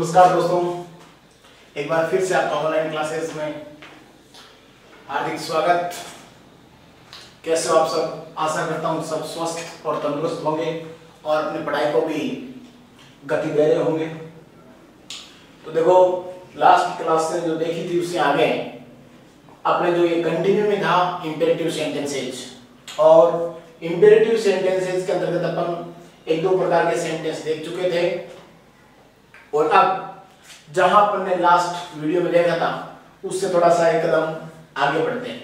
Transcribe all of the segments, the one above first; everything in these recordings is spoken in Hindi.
नमस्कार दोस्तों, एक बार फिर से आपका ऑनलाइन क्लासेस में हार्दिक स्वागत। कैसे हो आप सब? आशा करता हूँ सब स्वस्थ और तंदुरुस्त होंगे और अपनी पढ़ाई को भी गति दे रहे होंगे। तो देखो, लास्ट क्लास से जो देखी थी उससे आगे अपने जो ये कंटिन्यू में था इंपेरेटिव सेंटेंसेज, और इंपेरेटिव सेंटेंसेज के अंतर्गत अपन एक दो प्रकार के सेंटेंस देख चुके थे। और अब जहां अपन ने लास्ट वीडियो में देखा था उससे थोड़ा सा एक कदम आगे बढ़ते हैं।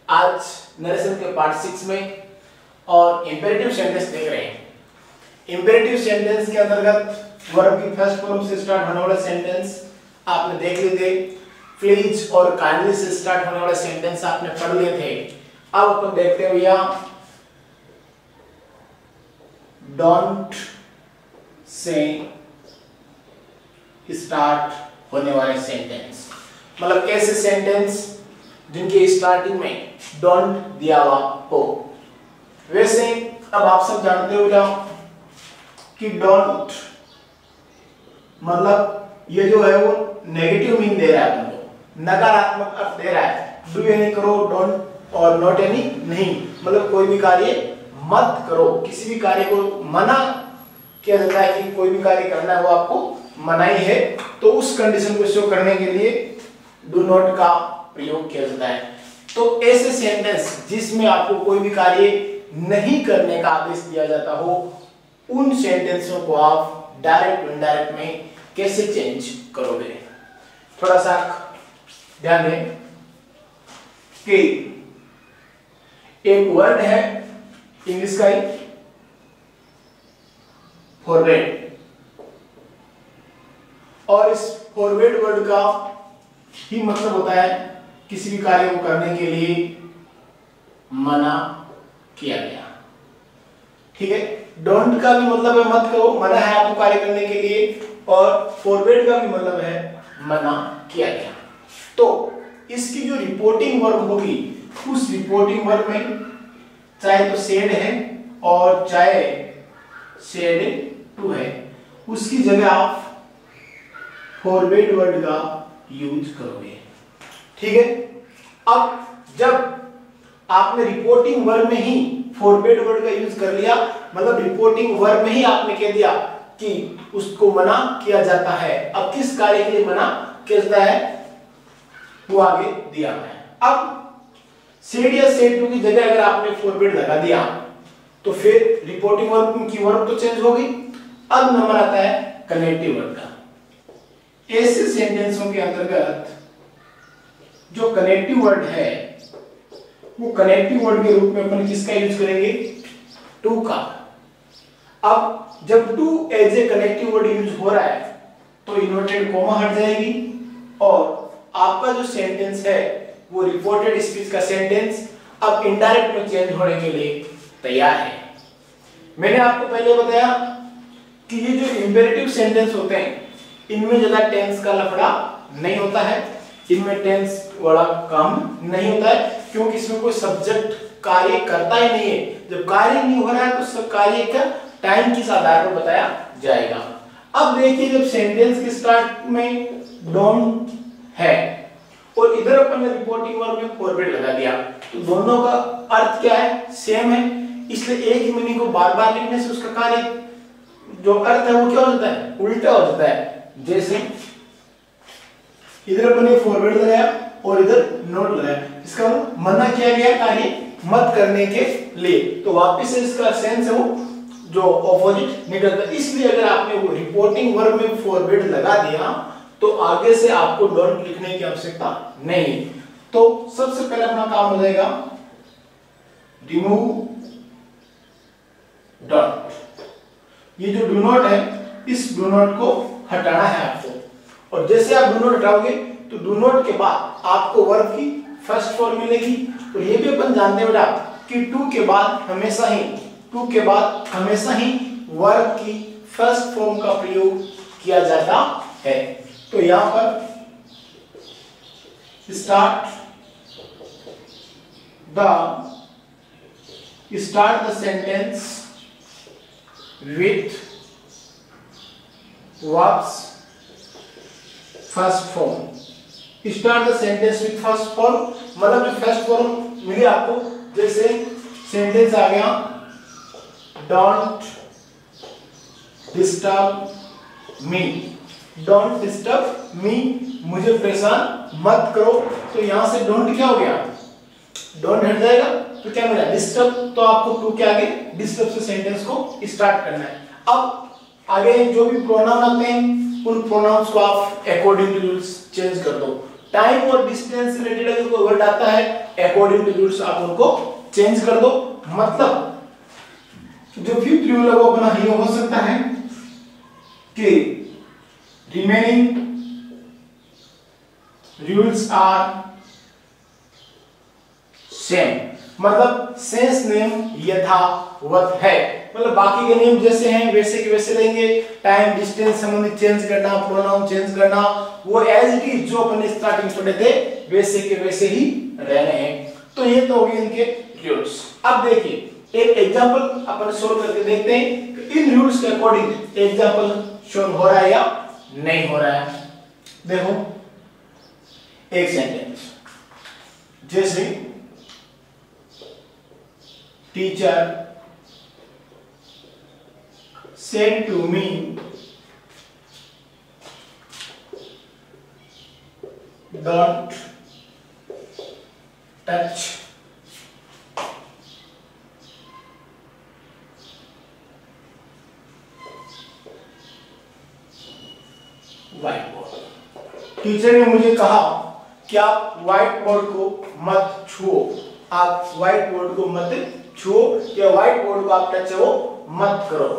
आज नरेशन के पार्ट 6 में और इंपेरेटिव सेंटेंस देख रहे हैं। इंपेरेटिव सेंटेंस के अंतर्गत वर्ब की फर्स्ट फॉर्म से स्टार्ट होने वाले सेंटेंस आपने देख लिए थे। प्लीज और काइंडली से स्टार्ट होने वाले सेंटेंस आपने पढ़ लिए थे। अब अपन देखते हैं भैया डोंट से स्टार्ट होने वाले सेंटेंस, मतलब ऐसे सेंटेंस जिनके स्टार्टिंग में डोंट दिया हुआ हो। वैसे अब आप सब जानते हो कि डोंट मतलब ये जो है वो नेगेटिव मीन दे रहा है, तुमको नकारात्मक अर्थ दे रहा है। डू यानी करो, डोंट और नॉट यानी नहीं, मतलब कोई भी कार्य मत करो। किसी भी कार्य को मना किया जाता है कि कोई भी कार्य करना है वो आपको मनाही है, तो उस कंडीशन को शो करने के लिए डू नॉट का प्रयोग किया जाता है। तो ऐसे सेंटेंस जिसमें आपको कोई भी कार्य नहीं करने का आदेश दिया जाता हो, उन सेंटेंसों को आप डायरेक्ट इनडायरेक्ट में कैसे चेंज करोगे। थोड़ा सा ध्यान दें कि एक वर्ड है इंग्लिश का ही फॉरवर्ड, और इस फॉरवर्ड वर्ड का ही मतलब होता है किसी भी कार्य को करने के लिए मना किया गया। ठीक है, डोंट का भी मतलब है मत करो, मना है आपको कार्य करने के लिए, और फॉरवर्ड का भी मतलब है मना किया गया। तो इसकी जो रिपोर्टिंग वर्ब होगी उस रिपोर्टिंग वर्ब में चाहे तो सेड है और चाहे सेड टू है, उसकी जगह आप फॉरवर्ड वर्ड का यूज करोगे। ठीक है, अब जब आपने रिपोर्टिंग वर्ब में ही फॉरवर्ड वर्ड का यूज कर लिया, मतलब रिपोर्टिंग वर्ब में ही आपने कह दिया कि उसको मना किया जाता है। अब किस कार्य के लिए मना किया जाता है वो आगे दिया है। अब सेड या सेड टू की जगह अगर आपने फॉरवर्ड लगा दिया तो फिर रिपोर्टिंग वर्ब की वर्ब तो चेंज होगी। अब नंबर आता है कनेक्टिव वर्ड का। ऐसे सेंटेंसों के अंतर्गत जो कनेक्टिव वर्ड है वो कनेक्टिव वर्ड के रूप में अपन किसका यूज करेंगे? टू का। अब जब to as a connective word use हो रहा है तो इन्वर्टेड कॉमा हट जाएगी और आपका जो सेंटेंस है वो रिपोर्टेड स्पीच का सेंटेंस अब इनडायरेक्ट में चेंज होने के लिए तैयार है। मैंने आपको पहले बताया कि ये जो इंपेरेटिव सेंटेंस होते हैं इनमें ज्यादा टेंस का लफड़ा नहीं होता है, इनमें टेंस वाला काम नहीं होता है, क्योंकि इसमें कोई सब्जेक्ट कार्य करता ही नहीं है। जब कार्य नहीं हो रहा है तो सब कार्य का टाइम किस आधार पर बताया जाएगा। अब देखिए, जब सेंटेंस के स्टार्ट में डोंट है और इधर अपन ने रिपोर्टिंग वर्ब में फॉरवर्ड लगा दिया, तो दोनों का अर्थ क्या है? सेम है। इसलिए एक ही मीनिंग को बार बार लिखने से उसका कार्य जो अर्थ है वो क्या हो जाता है? उल्टा हो जाता है। जैसे इधर अपन ने फॉरवर्ड लगाया और इधर नोट लगाया, इसका मना किया गया कार्य मत करने के लिए, तो वापस से इसका सेंस है वो जो ऑपोजिट निकलता है। इसलिए अगर आपने वो रिपोर्टिंग वर्ब में फॉरवर्ड लगा दिया तो आगे से आपको डोंट लिखने की आवश्यकता नहीं। तो सबसे पहले अपना काम हो जाएगा रिमूव डोंट। ये जो डू नॉट है इस डू नॉट को हटाना है आपको, और जैसे आप डू नॉट हटाओगे तो डू नॉट के बाद आपको वर्ब की फर्स्ट फॉर्म मिलेगी। और ये भी अपन जानते हैं बेटा कि टू के बाद हमेशा ही वर्ब की फर्स्ट फॉर्म का प्रयोग किया जाता है। तो यहां पर start the sentence with verbs first form. Start the sentence with first form, मतलब जो फर्स्ट फॉर्म मिली आपको, जैसे सेंटेंस आ गया don't disturb me, don't disturb me, मुझे परेशान मत करो। तो यहां से डोंट क्या हो गया, डोंट हट जाएगा तो क्या मिला डिस्टर्ब, तो आपको टू के आगे डिस्टर्ब से सेंटेंस को स्टार्ट करना है। अब आगे जो भी प्रोनाउन आते हैं उन प्रोनाउंस को आप अकॉर्डिंग टू रूल्स चेंज कर दो। टाइम और डिस्टेंस से रिलेटेड अगर कोई वर्ड आता है अकॉर्डिंग टू रूल्स आप उनको चेंज कर दो। मतलब जो फिफ्थ रूल है वो अपना ये हो सकता है कि रिमेनिंग रूल्स आर सेम, मतलब सेंस नेम यथावत है, मतलब बाकी के नियम जैसे हैं वैसे के वैसे रहेंगे। टाइम डिस्टेंस संबंधित चेंज करना, प्रोनाउन चेंज करना, वो एज इट इज जो अपने स्टार्टिंग पढ़े थे वैसे के वैसे ही रहने हैं। तो ये तो हो गए इनके रूल्स। अब देखिए एक एग्जांपल अपन सोल्व करके देखते हैं कि इन रूल्स के अकॉर्डिंग एग्जांपल शो हो रहा है या नहीं हो रहा है। देखो एक सेंटेंस, जैसे teacher said to me don't touch white board. Teacher ने मुझे कहा कि आप व्हाइट बोर्ड को मत छुओ, आप व्हाइट बोर्ड को मत छुओ या व्हाइट बोर्ड को आप टच वो मत करो।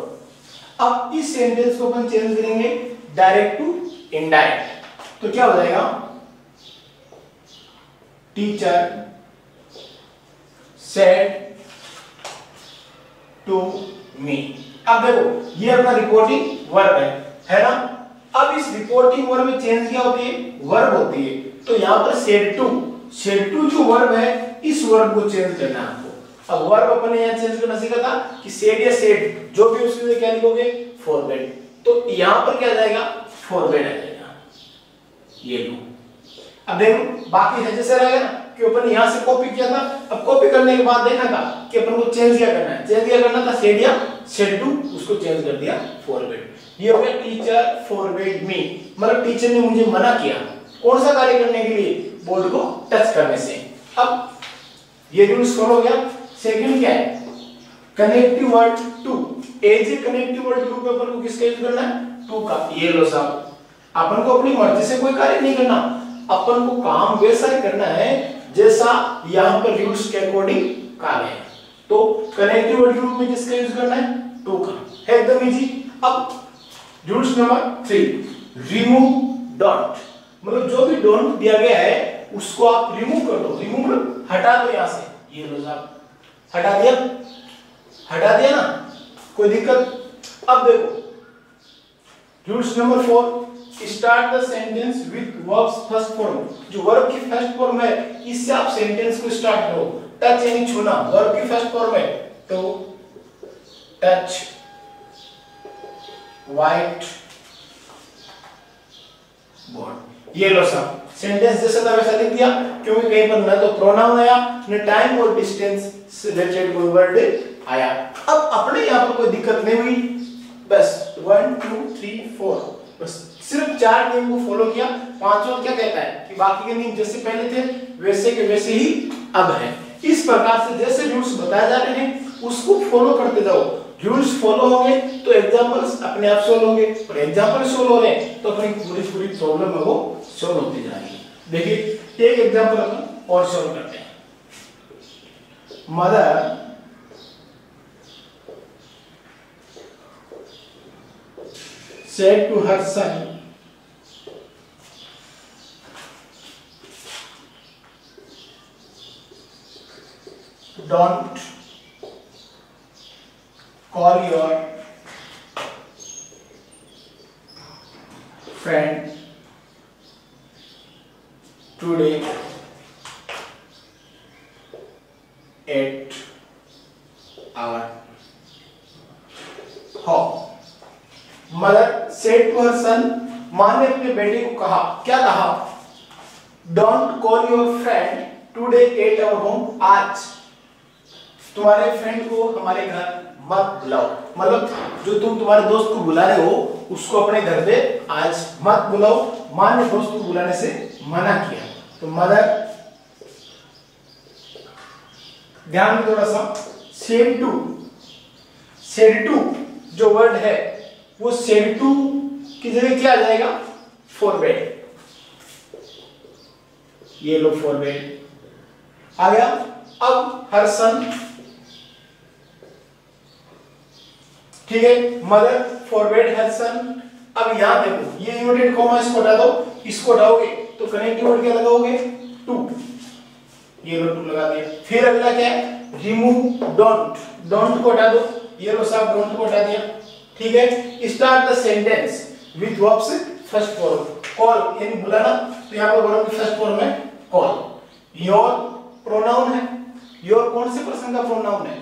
अब इस सेंटेंस को अपन चेंज करेंगे डायरेक्ट टू इनडायरेक्ट, तो क्या हो जाएगा टीचर सेड टू मी। अब देखो ये अपना रिपोर्टिंग वर्ब है ना। अब इस रिपोर्टिंग वर्ब में चेंज क्या होती है, वर्ब होती है। तो यहां पर सेड टू जो वर्ब है इस वर्ब को चेंज करना है आपको। अब वर्ब अपन ने यहां चेंज करना सीखा था कि सेड या सेड जो भी उसके लिए क्या लिखोगे फॉरवर्ड, तो यहां पर क्या आ जाएगा फॉरवर्ड आ जाएगा ये लो। अब देखो बाकी है जैसे रहेगा ना कि अपन यहां से कॉपी किया था, अब कॉपी करने के बाद देखा था कि अपन को चेंज क्या करना है, चेंज क्या करना था सेड या सेड टू, उसको चेंज कर दिया फॉरवर्ड। ये हो गया टीचर फॉरवर्ड मी, मतलब टीचर ने मुझे मना किया कौन सा कार्य करने के लिए, बोर्ड को टच करने से। अब ये रूल्स फॉलो हो गया। सेकंड क्या है connective word to, as a connective word group में अपन को किसका यूज करना है टू का। ये लो साहब अपन को अपनी मर्जी से कोई कार्य नहीं करना, अपन को काम वैसा ही करना है जैसा यहाँ पर रूल्स के अकॉर्डिंग कहा है। तो कनेक्टिव वर्ड ग्रुप में किसका यूज करना है टू का, है एकदम इजी। अब रूल्स नंबर 3 रिमूव डोंट, मतलब जो भी डोंट दिया गया है उसको आप रिमूव कर दो, रिमूव मतलब हटा दो यहां से। ये लो साहब हटा दिया, हटा दिया ना, कोई दिक्कत। अब देखो rules number 4 start the sentence with verbs first form, जो वर्ब की फर्स्ट फॉर्म है इससे आप सेंटेंस को स्टार्ट करो। टच यानी छूना, वर्ब की फर्स्ट फॉर्म है तो टच व्हाइट बोर्ड। ये लो साहब सेंटेंस जैसा था वैसा लिख दिया, क्योंकि कहीं पर न तो प्रोनाउन आया न टाइम और डिस्टेंस से रिलेटेड कोई वर्ड आया। अब अपने यहाँ पर कोई दिक्कत नहीं हुई, बस 1 2 3 4 बस सिर्फ 4 नियम को फॉलो किया। पांचवा क्या कहता है कि बाकी के नियम जैसे पहले थे वैसे के वैसे ही अब है। इस प्रकार से जैसे रूल्स बताए जा रहे हैं उसको फॉलो करते जाओ। रूल्स फॉलो होंगे तो एग्जांपल्स अपने आप सोल्व होंगे, और एग्जांपल सोल्व हो रहे हैं तो अपनी पूरी प्रॉब्लम है वो सोल्व होती जाएगी। देखिए एक एग्जांपल अपन और सोल्व करते हैं। Mother said to her son, don't call your friend today at our home. Mother said to her son, माँ ने अपने बेटे को कहा, क्या कहा? Don't call your friend today at our home. आज तुम्हारे फ्रेंड को हमारे घर मत बुलाओ, मतलब जो तुम तुम्हारे दोस्त को बुला रहे हो उसको अपने घर पे आज मत बुलाओ। माँ ने दोस्त को बुलाने से मना किया। तो मदर, ध्यान में थोड़ा सा, सेड टू जो वर्ड है वो सेड टू की जगह क्या आ जाएगा? फॉरबेड। ये लो फॉरबेड आ गया। अब हर सन, ठीक है, मदर फॉरबेड हर सन। अब यहां देखो, ये इन्वर्टेड कॉमा इसको हटा दो, इसको हटाओगे तो कनेक्टिव वर्ड क्या लगाओगे? टू। ये लो टू लगा दिया। फिर अगला क्या है? Remove don't. डोंट को हटा दो, ये लो साहब डोंट को हटा दिया। ठीक है, start the sentence with verbs first form. Call यानी बुलाना, तो यहां पर वर्ब की फर्स्ट फॉर्म है कॉल। योर प्रोनाउन है, योर कौन से पर्सन का प्रोनाउन है?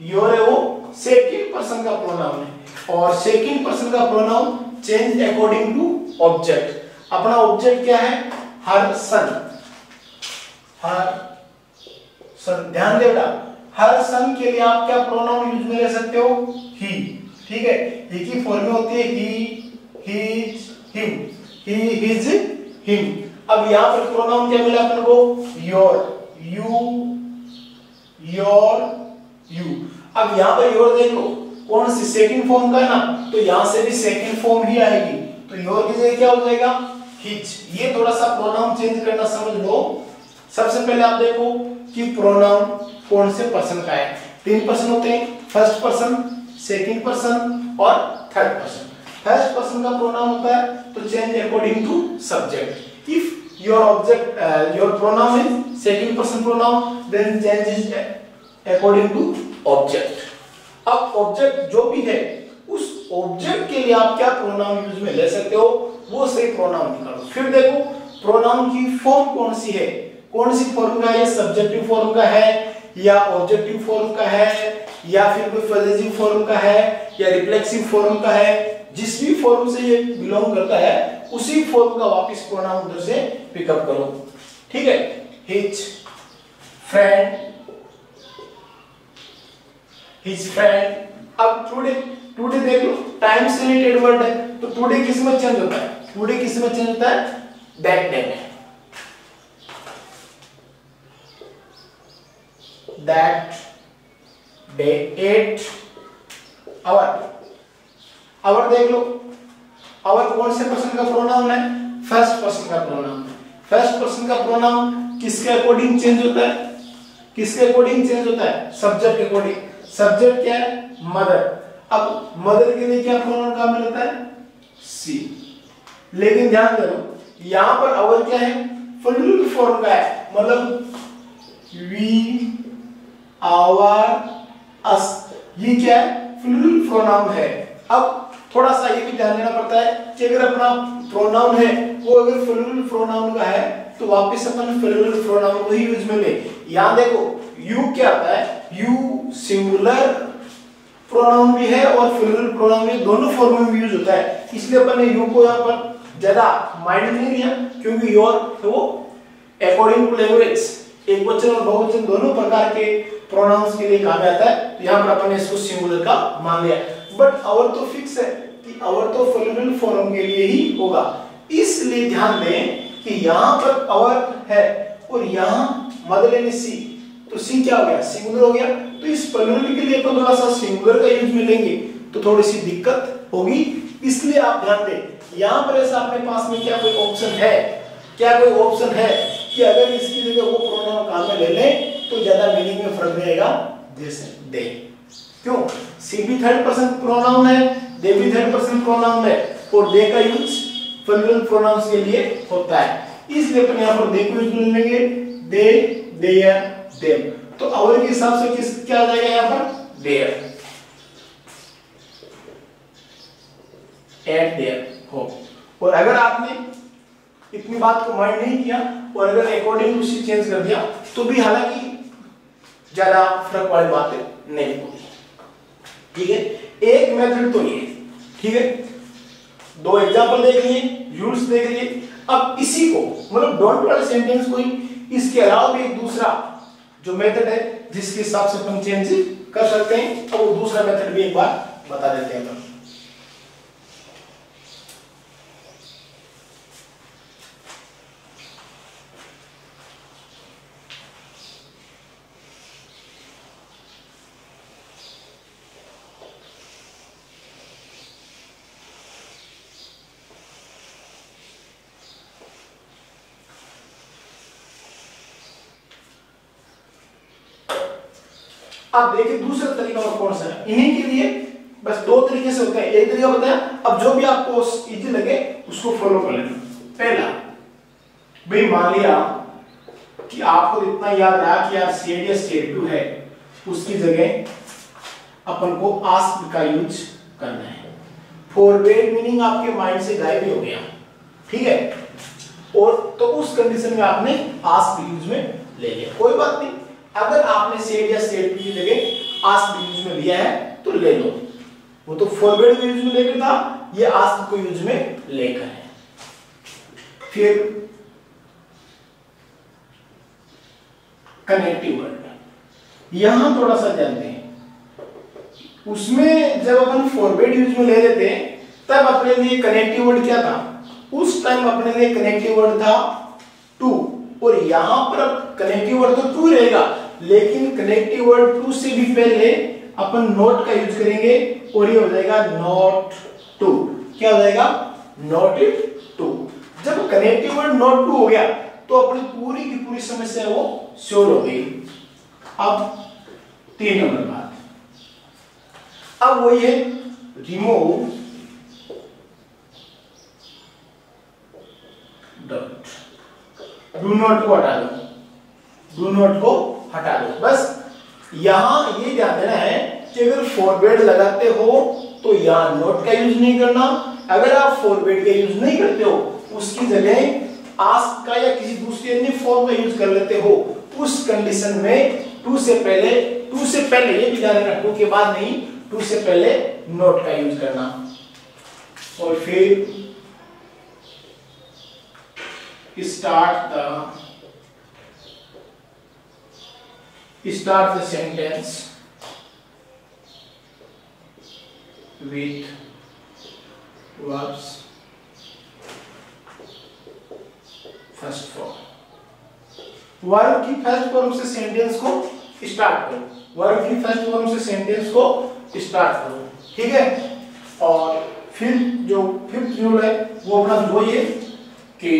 योर है वो सेकंड पर्सन का प्रोनाउन है, और सेकंड पर्सन का pronoun change according to object. अपना ऑब्जेक्ट क्या है? हर सन। हर सन, ध्यान दे बेटा, हर सन के लिए आप क्या प्रोनाउन यूज में ले सकते हो? ही। ठीक है, एक ही फॉर्म में होती है ही, हिज, हिम, ही, हिज, हिम। अब यहां पर प्रोनाउन क्या मिला अपन को? Your, you, your, you. अब यहां पर योर देखो कौन सी सेकंड फॉर्म का है ना, तो यहां से भी सेकंड फॉर्म ही आएगी, तो योर की जगह क्या हो जाएगा? हिज। ये थोड़ा सा प्रोनाउन चेंज करना समझ लो। सबसे पहले आप देखो कि प्रोनाउन कौन से पर्सन का है। 3 पर्सन होते हैं, फर्स्ट पर्सन, सेकंड पर्सन और थर्ड पर्सन। फर्स्ट पर्सन का प्रोनाउन होता है तो change according to subject. If your object your pronoun is second person pronoun, then change is according to object. अब ऑब्जेक्ट जो भी है उस ऑब्जेक्ट के लिए आप क्या प्रोनाउन यूज में ले सकते हो, वो सही प्रोनाउन निकालो। फिर देखो प्रोनाउन की फॉर्म कौन सी है, कौन सी फॉर्म का है? ये सब्जेक्टिव फॉर्म का है या ऑब्जेक्टिव फॉर्म का है या फिर कोई पॉजिटिव फॉर्म का है या रिफ्लेक्सिव फॉर्म का है? जिस भी फॉर्म से ये बिलोंग करता है उसी फॉर्म का वापस प्रोनाउन उधर से पिकअप करो। ठीक है, हिज फ्रेंड, हिज फ्रेंड। अब टुडे, टुडे देख लो टाइम से रिलेटेड वर्ड है, तो टुडे किस में चेंज होता है? टुडे किस में चेंज होता है? दैट डे में। That day, 8 our. आवर देख लो, आवर कौन से पर्सन का प्रोनाउन है? फर्स्ट पर्सन का प्रोनाउन। फर्स्ट पर्सन का प्रोनाउन किसके अकॉर्डिंग चेंज होता है? किसके अकॉर्डिंग चेंज होता है? सब्जेक्ट के अकॉर्डिंग। सब्जेक्ट क्या है? मदर। अब मदर के लिए क्या प्रोनाउन काम में लेता है? सी। लेकिन ध्यान दो यहां पर आवर क्या है? फुल फॉर्म का है, मतलब वी, आवर, अस, ये क्या है? फुल प्रोनाउन है। अब थोड़ा सा ये भी ध्यान देना पड़ता है कि अगर अपना प्रोनाउन है वो अगर फ्लूरल प्रोनाउन का है तो वापस अपन फ्लूरल प्रोनाउन को ही यूज में ले। यहां देखो यू क्या आता है? यू सिंगुलर प्रोनाउन भी है और फ्लूरल प्रोनाउन भी, दोनों फॉर्म में यूज होता है, इसलिए अपन ने यू को यहां पर ज्यादा माइंड नहीं लिया, क्योंकि योर वो अकॉर्डिंग टू लैंग्वेज एक वचन और बहुवचन दोनों प्रकार के प्रोनाउंस के लिए काम आता है, तो यहां पर अपन ने इसको सिंगुलर का मान लिया। बट आवर तो फिक्स है कि आवर तो फ्लूरल फॉर्म के लिए ही होगा, इसलिए ध्यान दें कि यहां पर आवर है और यहां मदर यानी सी, तो सी क्या हो गया? सिंगुलर हो गया। तो इस फ्लूरल के लिए अपन थोड़ा सा सिंगुलर का यूज में लेंगे तो थोड़ी सी दिक्कत होगी, इसलिए आप ध्यान दें यहां पर ऐसा अपने पास में क्या कोई ऑप्शन है? क्या कोई ऑप्शन है कि अगर इसकी जगह वो प्रोनाउन काम में ले लें तो ज्यादा मीनिंग में फर्क रहेगा? जैसे दे, क्यों? सी भी थर्ड पर्सन प्रोनाउन है, दे भी थर्ड पर्सन प्रोनाउन है और दे का यूज फ्लूरल प्रोनाउंस के लिए होता है, इसलिए अपन यहां पर दे को यूज में लेंगे। दे, देयर, देम। तो आवर के हिसाब से किस क्या आ जाएगा यहां पर? देयर, एट देयर हो। और अगर आपने इतनी बात को माइंड नहीं किया और अगर अकॉर्डिंग टू सी चेंज कर दिया तो भी हालांकि ज्यादा फर्क वाली बातें नहीं होगी। ठीक है, एक मेथड तो ये, ठीक है, 2 एग्जांपल देख लिए। यूज देख लीजिए। अब इसी को मतलब डोंट वाले सेंटेंस को ही इसके अलावा भी एक दूसरा जो मेथड है जिसके हिसाब से हम चेंज कर सकते हैं, अब वो दूसरा मेथड भी एक बार बता देते हैं हम। अब देखिए दूसरा तरीका और कौन सा है, इन्हीं के लिए बस दो तरीके से होता है। एक तरीका बताया, अब जो भी आपको इजी लगे उसको फॉलो कर लेना। पहला भाई मान लिया कि आपको इतना याद रहा कि यार सेड या सेड टू है, उसकी जगह अपन को आस्क्ड का यूज करना है। फॉरवर्ड मीनिंग आपके माइंड से गायब ही हो गया, ठीक है, और तो उस कंडीशन में आपने आस्क्ड यूज में ले लिया, कोई बात नहीं। अगर आपने सेड या सेड टू की जगह आस्क्ड यूज में लिया है तो ले लो, वो तो फॉरवर्ड यूज में लेकर था, ये आस्क्ड को यूज में लेकर है। फिर कनेक्टिव वर्ड, यहां थोड़ा सा जानते हैं, उसमें जब अपन फॉरवर्ड यूज में ले लेते हैं तब अपने लिए कनेक्टिव वर्ड क्या था, उस टाइम अपने लिए कनेक्टिव वर्ड था टू, और यहां पर कनेक्टिव वर्ड तो टू रहेगा, लेकिन कनेक्टिव वर्ड टू से भी पहले अपन नॉट का यूज करेंगे और ये हो जाएगा नॉट टू। क्या हो जाएगा? Not to. जब कनेक्टिव वर्ड नॉट टू हो गया तो अपनी पूरी की पूरी समस्या वो सॉल्व हो गई। अब 3 नंबर बात, अब वो ये रिमूव डॉट, डू नॉट को हटा दो, डू नॉट को हटा दो। बस यहां ये ध्यान देना है कि अगर फॉरवर्ड लगाते हो तो यहां नॉट का यूज नहीं करना, अगर आप फॉरवर्ड का यूज नहीं करते हो उसकी जगह आस्क का या किसी दूसरी अन्य फॉर्म का यूज कर लेते हो, उस कंडीशन में टू से पहले ये भी ध्यान रखना, टू के बाद नहीं, टू से पहले नॉट का यूज करना। और फिर start the sentence with verbs first form। Verb की फर्स्ट फॉर्म से सेंटेंस को स्टार्ट करो, वर्ब की फर्स्ट फॉर्म से सेंटेंस को स्टार्ट करो, ठीक है। और फिर जो फिफ्थ रूल है वो अपना वो ये कि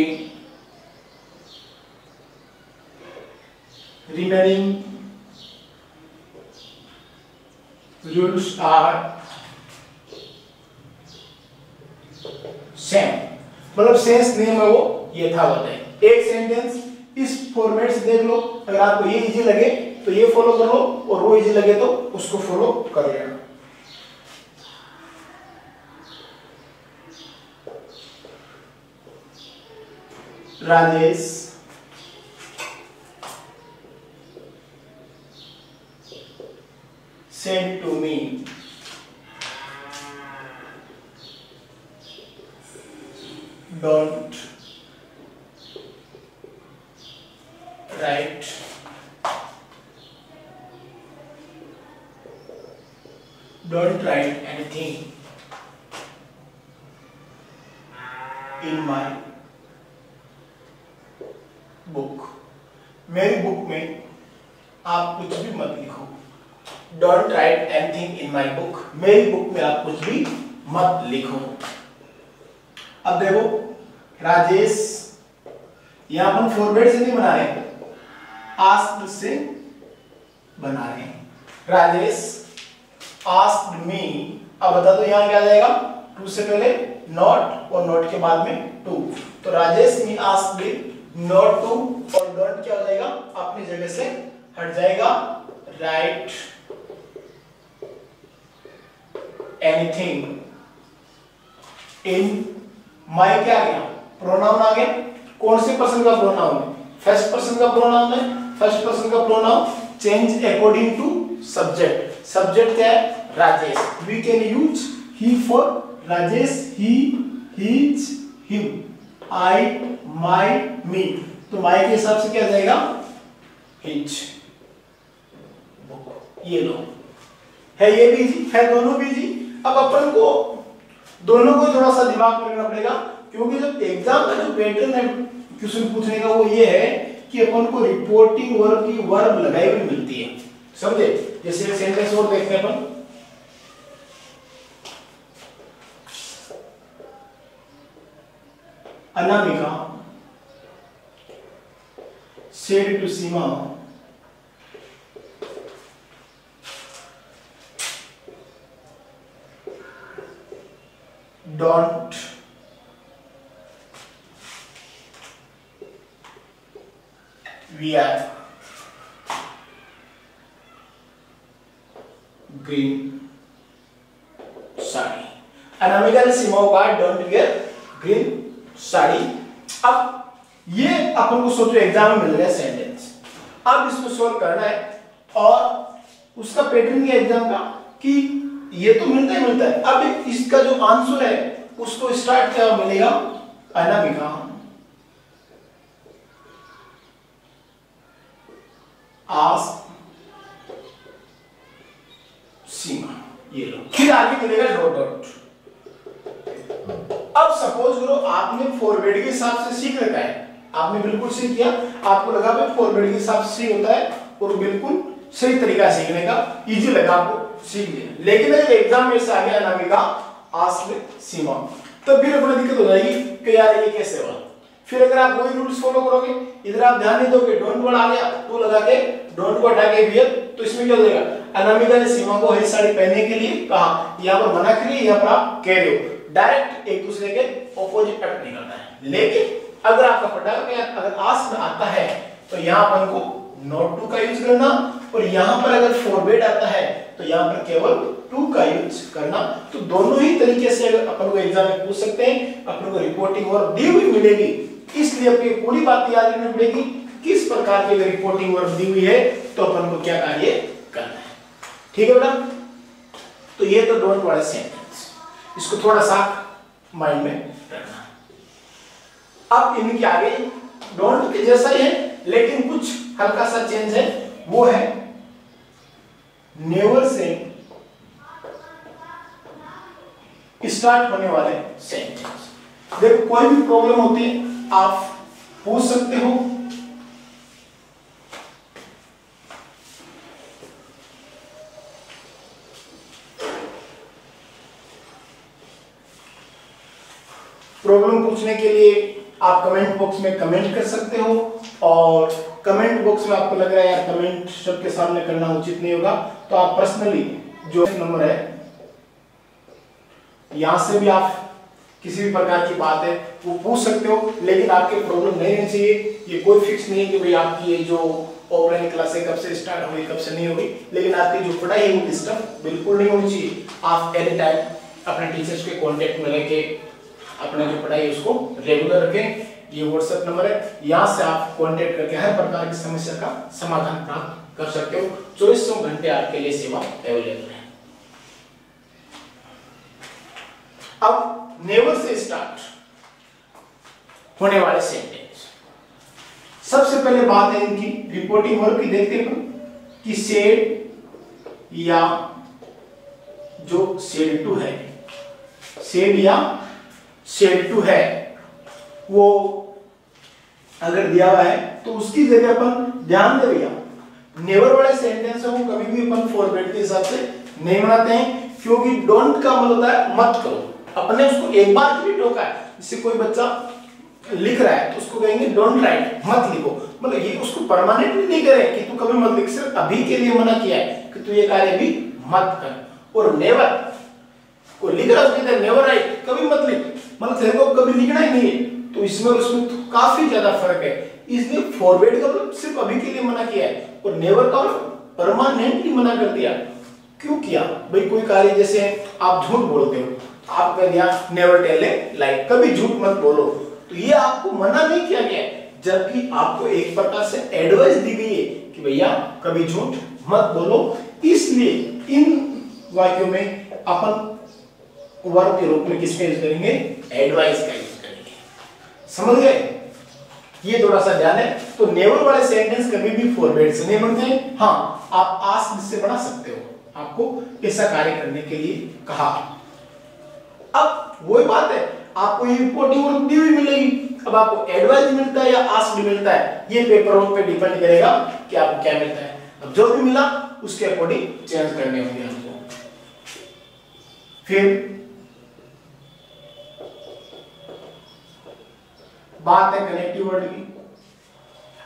remaining rules are same, मतलब सेंस नेम है वो ये था होता है। एक सेंटेंस इस फॉर्मेट से देख लो, अगर आपको ये इजी लगे तो ये फॉलो कर लो, और वो इजी लगे तो उसको फॉलो कर लेना। Rajesh said to me don't write anything in my book, मेरी बुक में आप कुछ भी मत लिखो। Don't write anything in my book, मेरी बुक में आप कुछ भी मत लिखो। अब देखो राजेश, यहां अपन फॉरवर्ड से नहीं बना रहे, आस्क्ड से बना रहे हैं। राजेश आस्क्ड मी, अब बता दो यहां क्या जाएगा, टू से पहले नॉट और नॉट के बाद में टू, तो राजेश मी आस्क्ड नॉट टू, और डोंट क्या हो जाएगा, अपनी जगह से हट जाएगा। राइट एनीथिंग इन माय, क्या आ गया, प्रोनाउन आ गया। कौन से पर्सन का प्रोनाउन है, फर्स्ट पर्सन का प्रोनाउन है। फर्स्ट पर्सन का pronoun change according to subject, subject क्या है, Rajesh. We can use he for Rajesh, he, his, him, I, my, me. तो माई के हिसाब से क्या आ जाएगा, हिज। ये लो, है ये भी इजी, है दोनों भी इजी। अब अपन को दोनों को थोड़ा सा दिमाग में रखना पड़ेगा, क्योंकि जब एग्जाम का जो पैटर्न है क्वेश्चन पूछने का वो ये है कि अपन को रिपोर्टिंग वर्ब की वर्ब लगाई हुई मिलती है, समझे। जैसे सेंटेंस और देखते हैं अपन, Anamika said to Seema don't wear green sari. Anamika ने सीमा को कहा डोंट वेयर ग्रीन साड़ी। अब ये अपन को सोचो एग्जाम में मिल गया सेंटेंस, अब इसको सोल्व करना है और उसका पैटर्न क्या एग्जाम का कि ये तो मिलता ही मिलता है। अब इसका जो आंसर है उसको स्टार्ट क्या मिलेगा, अनामिका आस्क्ड सीमा, ये लो, फिर आगे मिलेगा डॉट डॉट। अब सपोज करो आपने फॉरवर्ड के हिसाब से सीख रखा है, आपने बिल्कुल सही किया, आपको लगा भाई फॉरवर्ड के हिसाब से सही होता है और बिल्कुल सही तरीका सीखने का, इजी लगा आपको सीख लिया। लेकिन अगर एग्जाम में से आ गया अनामिका आस्क्ड सीमा, तो फिर अपनी दिक्कत हो जाएगी कि यार ये कैसे हुआ। फिर अगर आप वही रूल्स फॉलो करोगे, इधर आप ध्यान नहीं दोगे, डोंट वर्ड आ गया तो लगा के डोंट को हटा के वियर, तो इसमें क्या हो जाएगा, अनामिका ने सीमा को हरी साड़ी पहनने के लिए कहा, यहाँ पर मना करिए, यहाँ पर आप कह रहे हो, डायरेक्ट एक दूसरे के ऑपोजिट अट नहीं करना है। लेकिन अगर आपका पटा अगर आस्क्ड आता है तो यहाँ अपन को नॉट टू का यूज करना, और यहाँ पर अगर फॉरवर्ड आता है तो यहाँ पर केवल टू का यूज करना। तो दोनों ही तरीके से अगर अपन को एग्जाम में पूछ सकते हैं, अपन को रिपोर्टिंग वर्ब दी हुई मिलेगी, इसलिए अपनी पूरी बात याद रखनी पड़ेगी किस प्रकार की रिपोर्टिंग वर्ब दी हुई है तो अपन को क्या कार्य करना है। ठीक है बेटा, तो ये तो डोंट वाले सेंटेंस, इसको थोड़ा सा माइंड में रखना। अब इनके आगे डोंट के जैसा ही है लेकिन कुछ हल्का सा चेंज है, वो है नेवर से स्टार्ट होने वाले सेंटेंस। देखो कोई भी प्रॉब्लम होती है आप पूछ सकते हो, प्रॉब्लम पूछने के लिए आप कमेंट बॉक्स में कमेंट कर सकते हो, और कमेंट बॉक्स में आपको लग रहा है यार कमेंट सबके सामने करना उचित नहीं होगा, तो आप पर्सनली जो नंबर है यहां से भी आप किसी भी प्रकार की बात है वो पूछ सकते हो। लेकिन आपके प्रॉब्लम नहीं रहनी चाहिए, ये कोई फिक्स नहीं है कि भाई आपकी ये जो ऑफलाइन क्लासें कब से स्टार्ट होगी कब से नहीं होगी, लेकिन आपकी जो पढ़ाई है वो डिस्टर्ब बिल्कुल नहीं होनी चाहिए। आप एनी टाइम अपने टीचर्स के कॉन्टेक्ट में रहके अपना जो पढ़ाई है उसको रेगुलर रखें। ये व्हाट्सएप नंबर है, यहाँ से आप कांटेक्ट करके हर प्रकार की समस्या का समाधान प्राप्त कर सकते हो। 24 घंटे आपके लिए सेवा अवेलेबल है। अब नेवर से स्टार्ट होने वाले सेंटेंस, सबसे पहले बात है इनकी रिपोर्टिंग वर्ब की। देखते हैं कि सेड या जो सेड टू है, सेड या सेड टू है, वो अगर दिया हुआ है तो उसकी जगह अपन ध्यान दे भैया नेवर वाले सेंटेंस है वो कभी भी अपन फॉरवर्ड के हिसाब से नहीं बनाते हैं, क्योंकि डोंट का मतलब होता है मत करो। अपने उसको एक बार भी टोका है, जैसे कोई बच्चा लिख रहा है तो उसको कहेंगे डोंट राइट, मत लिखो, मतलब ये उसको परमानेंटली नहीं करें कि तू कभी मत लिख, सिर्फ अभी के लिए मना किया है कि तू ये कार्य भी मत कर। और नेवर को लिख रहा है नेवर राइट, कभी मत लिख, मतलब तेरे को कभी लिखना ही नहीं है, तो इसमें उसमें तो काफी ज्यादा फर्क है। इसलिए फॉरवर्ड का मतलब सिर्फ अभी के लिए मना किया है और नेवर का परमानेंटली मना कर दिया। क्यों किया भाई? कोई कार्य जैसे आप झूठ बोलते हो, आप कह दिया नेवर टेल ए लाई, कभी झूठ मत बोलो, तो ये आपको मना नहीं किया गया है, जबकि आपको एक प्रकार से एडवाइस दी गई है कि भैया कभी झूठ मत बोलो। इसलिए इन वाक्यों में अपन वर्ब के रूप में किसका यूज करेंगे? एडवाइस का यूज करेंगे। समझ गए? ये थोड़ा सा ध्यान है। तो नेवर वाले सेंटेंस कभी भी फॉरवर्ड से नहीं बनते हैं। हाँ, आप आस्क से बना सकते हो, आपको ऐसा कार्य करने के लिए कहा। अब वही बात है, आपको ये रिपोर्टिंग वर्क दी हुई मिलेगी। अब आपको एडवाइस मिलता है या आस्क मिलता है, ये पेपर वर्क पे डिपेंड करेगा कि आपको क्या मिलता है। अब जो भी मिला उसके अकॉर्डिंग चेंज करने होंगे आपको। फिर बात है कनेक्टिव वर्ड की।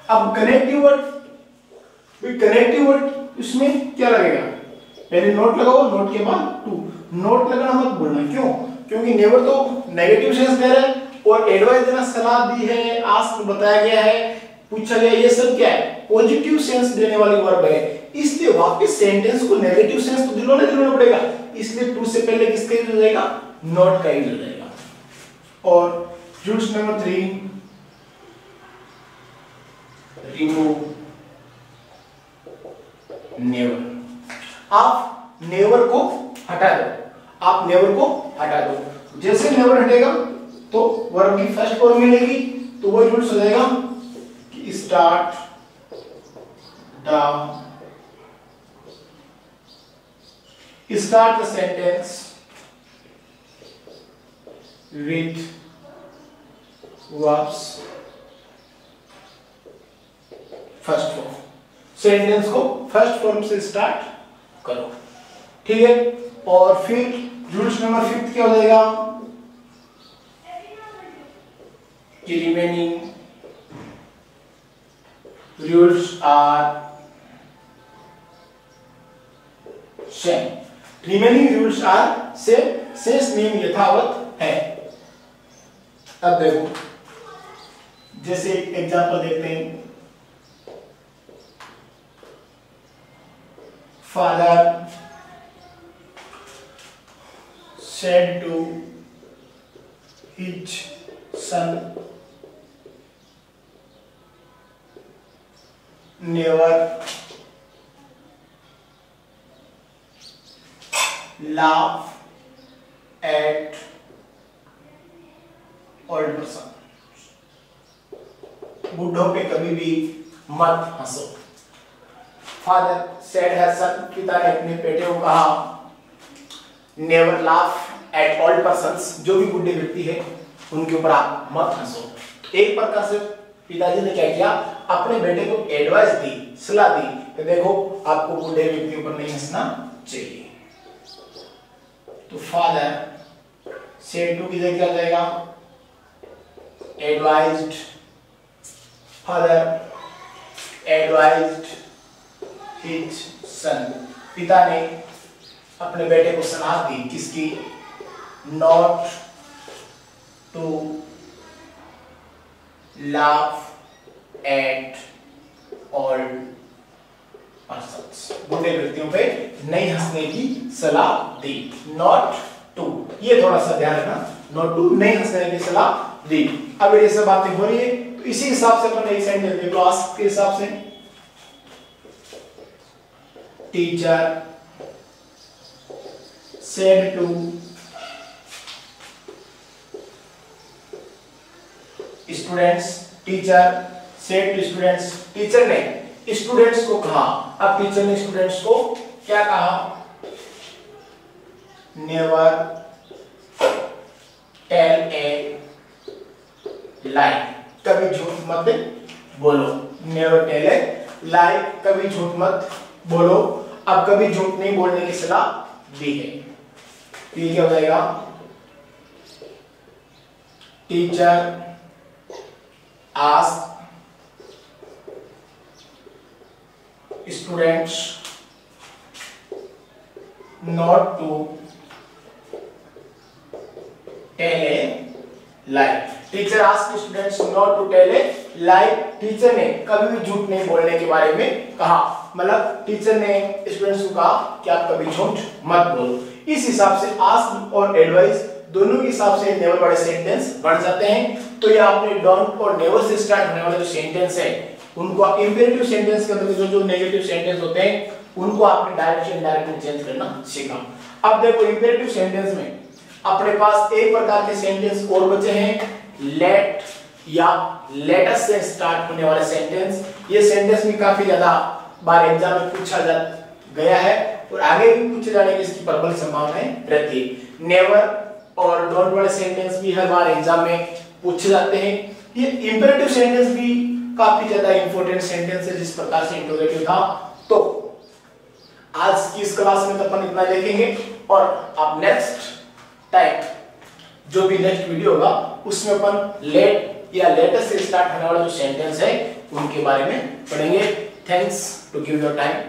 अब कनेक्टिव वर्ड इसमें क्या लगेगा? पहले नोट लगाओ, नोट के बाद टू। नोट लगाना मत भूलना, क्यों? क्योंकि नेवर तो नेगेटिव सेंस दे रहा है और एडवाइस देना, सलाह दी है, आस्क बताया गया है, पूछा गया, ये सब क्या है? पॉजिटिव सेंस देने वाली वर्ब है। इसलिए वापस सेंटेंस को नेगेटिव सेंस तो दिलाना पड़ेगा, इसलिए टू से पहले किसका यूज हो जाएगा? नॉट का यूज हो जाएगा। और रूल्स नंबर 3, रिमूव नेवर। आप नेवर को हटा दो, आप नेवर को हटा दो। जैसे नेवर हटेगा तो वर्ब की फर्स्ट फॉर्म मिलेगी, तो वो रूल्स हो जाएगा कि start the sentence with verbs first form. Sentence को फर्स्ट फॉर्म से स्टार्ट करो, ठीक है? और फिर रूल्स नंबर 5 क्या हो जाएगा कि remaining rules are same. Remaining rules are same, शेष नियम यथावत है। अब देखो, जैसे एग्जांपल देखते हैं। Father said to his son, never laugh at old person. बूढ़ों पे कभी भी मत हंसो। Father said her son, पिता ने अपने बेटे को कहा, never laugh at old persons, जो भी बूढ़े व्यक्ति है उनके ऊपर आप मत हंसो। एक प्रकार से पिताजी ने क्या किया, अपने बेटे को एडवाइस दी, सलाह दी कि देखो आपको बूढ़े व्यक्ति के ऊपर नहीं हंसना चाहिए। तो फादर सेड टू की जगह क्या जाएगा? Advised. Father advised his son, पिता ने अपने बेटे को सलाह दी, किसकी? Not to laugh at old persons, बूढ़े व्यक्तियों पे नहीं हंसने की सलाह दी। नॉट टू, ये थोड़ा सा ध्यान रखना, नॉट टू, नहीं हंसने की सलाह दी। अब ये सब बातें हो रही है, तो इसी हिसाब से अपन एक सेंटेंस देख लो आस्क के हिसाब से। Teacher said to students, teacher said to students, teacher ने स्टूडेंट्स को कहा। अब टीचर ने स्टूडेंट्स को क्या कहा? never tell a lie, कभी झूठ मत बोलो। never tell a lie, कभी झूठ मत बोलो। अब कभी झूठ नहीं बोलने की सलाह दी है, ये क्या हो जाएगा? Teacher ask students not to tell a lie. Teacher ask students not to tell a lie, teacher ने कभी भी झूठ नहीं बोलने के बारे में कहा। मतलब टीचर ने स्टूडेंट्स को कहा कि आप कभी झूठ मत बोलो। इस हिसाब से आस्क और एडवाइस दोनों के हिसाब से नेवर वाले सेंटेंस बन जाते हैं। तो ये आपने डोंट और नेवर से स्टार्ट होने वाले जो सेंटेंस है उनको इंपेरेटिव सेंटेंस के अंदर जो नेगेटिव सेंटेंस होते हैं उनको आपने डायरेक्ट से इनडायरेक्ट में चेंज करना सीखा। अब देखो इंपेरेटिव सेंटेंस में अपने पास एक प्रकार के सेंटेंस और बचे हैं, लेट, या लेटेस्ट से स्टार्ट होने वाले सेंटेंस। ये सेंटेंस भी काफी ज्यादा बार एग्जाम में पूछा गया है और आगे भी पूछे जाने की इसकी प्रबल संभावनाएं रहती है। नेवर और डोंट वाले सेंटेंस भी हर बार एग्जाम में पूछे जाते हैं। ये इंपेरेटिव सेंटेंस भी काफी ज्यादा इंपॉर्टेंट सेंटेंस है जिस प्रकार से इंट्रोगेटिव था। तो आज की इस क्लास में तो अपन इतना देखेंगे और अब नेक्स्ट टाइम जो भी नेक्स्ट वीडियो होगा उसमें अपन लेट या लेटेस्ट से स्टार्ट होने वाला जो सेंटेंस है उनके बारे में पढ़ेंगे। Thanks to give your time.